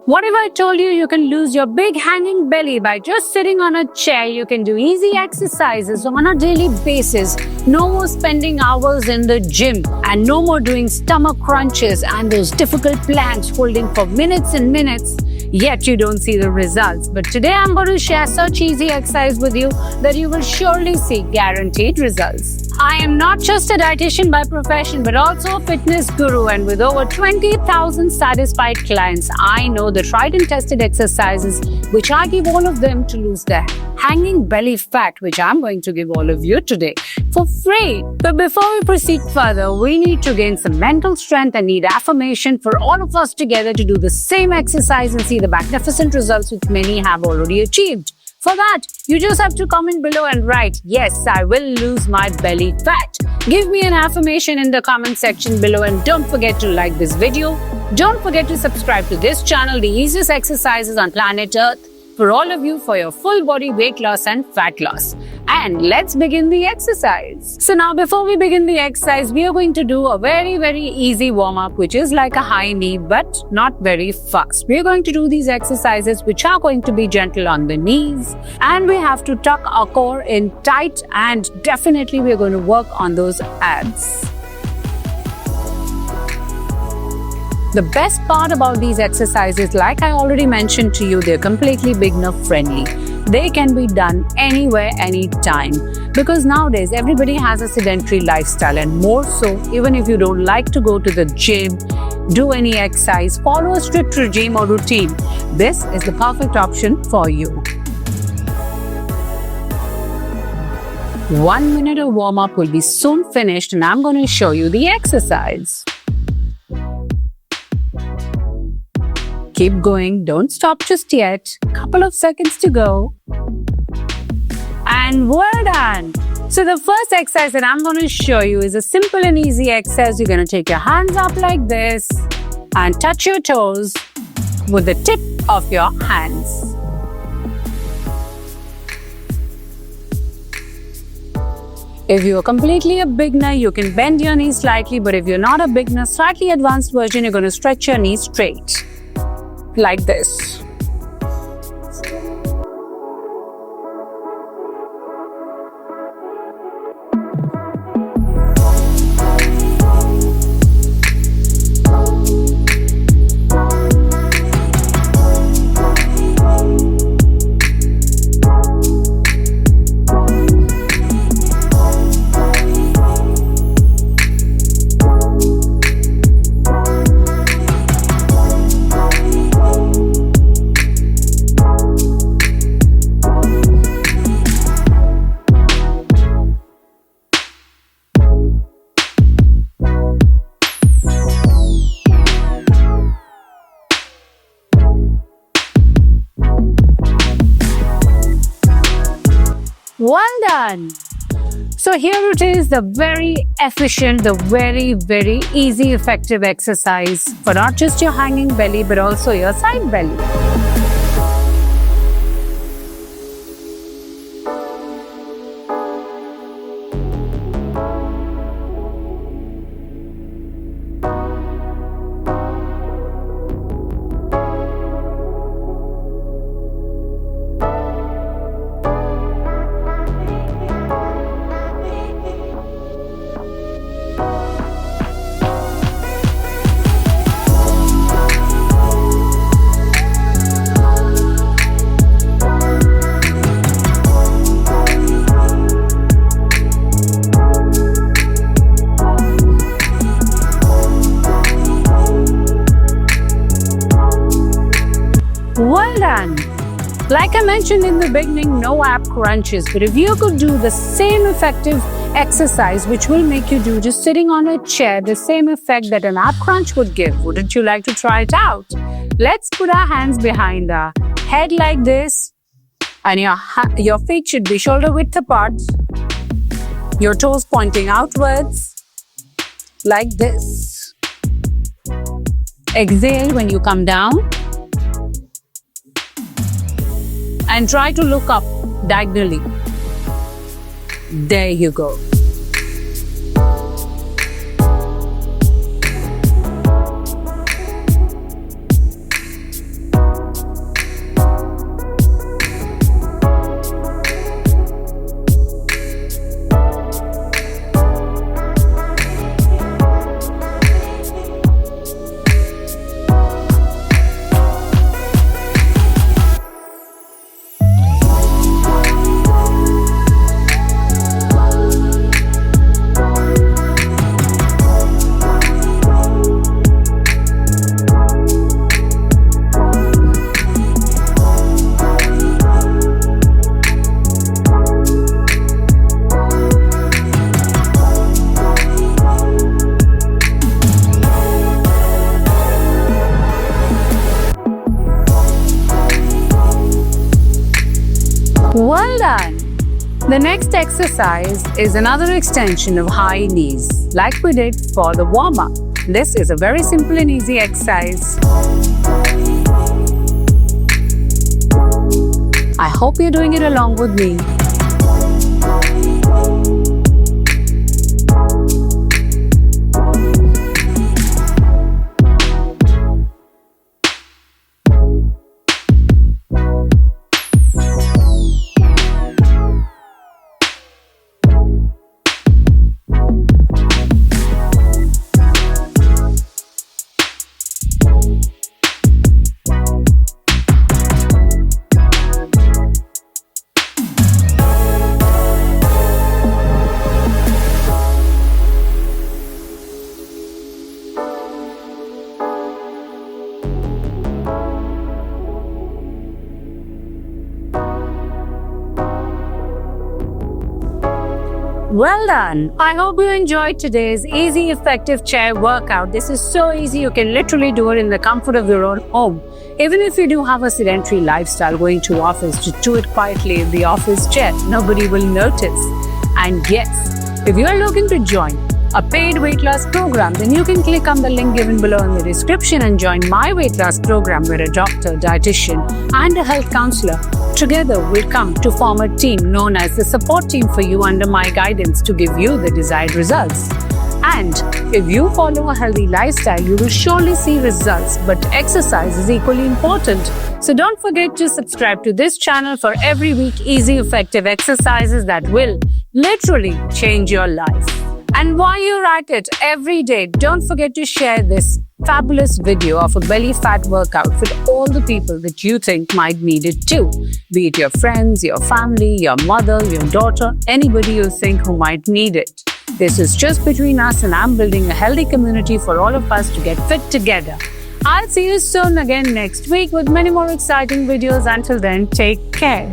What if I told you can lose your big hanging belly by just sitting on a chair? You can do easy exercises on a daily basis. No more spending hours in the gym and no more doing stomach crunches and those difficult planks holding for minutes and minutes. Yet you don't see the results. But today I'm going to share such easy exercise with you that you will surely see guaranteed results. I am not just a dietitian by profession, but also a fitness guru, and with over 20,000 satisfied clients, I know the tried and tested exercises which I give all of them to lose their hanging belly fat, which I'm going to give all of you today for free. But before we proceed further, we need to gain some mental strength and need affirmation for all of us together to do the same exercise and see the magnificent results which many have already achieved. For that, you just have to comment below and write, "Yes, I will lose my belly fat." Give me an affirmation in the comment section below, and don't forget to like this video. Don't forget to subscribe to this channel, the easiest exercises on planet Earth, for all of you for your full body weight loss and fat loss. And let's begin the exercise. So now before we begin the exercise, we are going to do a very easy warm-up, which is like a high knee but not very fast. We are going to do these exercises which are going to be gentle on the knees, and we have to tuck our core in tight, and definitely we are going to work on those abs. The best part about these exercises, like I already mentioned to you, they're completely beginner friendly. They can be done anywhere, anytime. Because nowadays, everybody has a sedentary lifestyle, and more so, even if you don't like to go to the gym, do any exercise, follow a strict regime or routine, this is the perfect option for you. 1 minute of warm-up will be soon finished, and I'm going to show you the exercise. Keep going, don't stop just yet. Couple of seconds to go. And well done. So the first exercise that I'm going to show you is a simple and easy exercise. You're going to take your hands up like this and touch your toes with the tip of your hands. If you're completely a beginner, you can bend your knees slightly, but if you're not a beginner, slightly advanced version, you're going to stretch your knees straight. Like this. Well done! So here it is, the very efficient, the very easy, effective exercise for not just your hanging belly but also your side belly. Well done! Like I mentioned in the beginning, no ab crunches, but if you could do the same effective exercise which will make you do just sitting on a chair, the same effect that an ab crunch would give, wouldn't you like to try it out? Let's put our hands behind our head like this, and your feet should be shoulder width apart, your toes pointing outwards like this. Exhale when you come down. And try to look up diagonally. There you go. Well done! The next exercise is another extension of high knees, like we did for the warm-up. This is a very simple and easy exercise. I hope you're doing it along with me. Well done! I hope you enjoyed today's easy, effective chair workout. This is so easy, you can literally do it in the comfort of your own home. Even if you do have a sedentary lifestyle, going to office, just do it quietly in the office chair. Nobody will notice. And yes, if you are looking to join a paid weight loss program, then you can click on the link given below in the description and join my weight loss program, where a doctor, dietitian, and a health counselor together will come to form a team known as the support team for you under my guidance to give you the desired results. And if you follow a healthy lifestyle, you will surely see results, but exercise is equally important. So don't forget to subscribe to this channel for every week easy, effective exercises that will literally change your life. And while you're at it every day, don't forget to share this fabulous video of a belly fat workout with all the people that you think might need it too. Be it your friends, your family, your mother, your daughter, anybody you think who might need it. This is just between us, and I'm building a healthy community for all of us to get fit together. I'll see you soon again next week with many more exciting videos. Until then, take care.